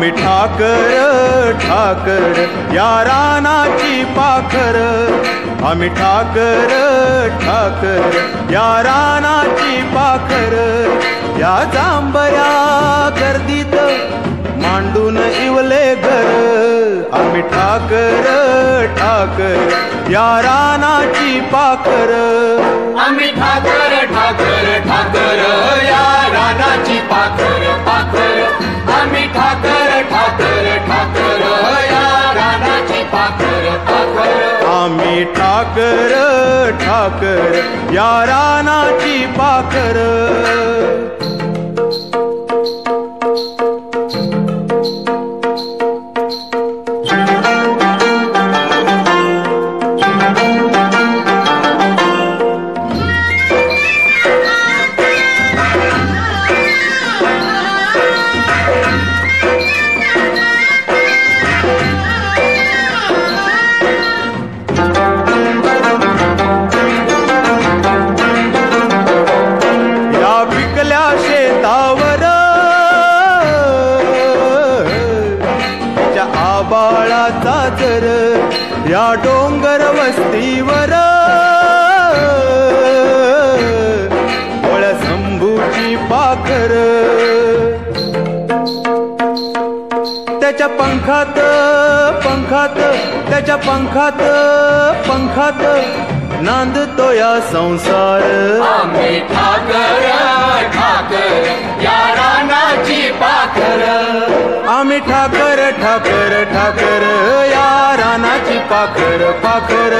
आम्ही ठाकर ठाकर या रानाची पाखर, आम्ही ठाकर ठाकर या रानाची पाखर, या जांभया गर्दीत मांडून इवले घर, आम्ही ठाकर ठाकर या रानाची पाखर, आम्ही ठाकर ठाकर ठाकर या रानाची पाखर पाखर, आम्ही ठाकर ठाकर ठाकर या रानाची पाखर पाखर, आम्ही ठाकर ठाकर या रानाची पाखर. बाळाचा जर या डोंगर वस्तीवर वळ शंभूची पाखर, त्याच्या पंखात पंखात त्याच्या पंखात पंखात नांदतो या संसार, आम्ही ठाकर ठाकर या रानाची पाखर, आम्ही ठाकर ठाकर ठाकर या रानाची पाखर पाखर,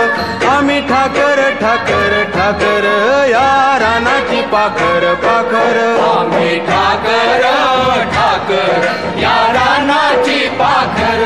आम्ही ठाकर ठाकर ठाकर या रानाची पाखर पाखर, आम्ही ठाकर ठाकर या रानाची पाखर.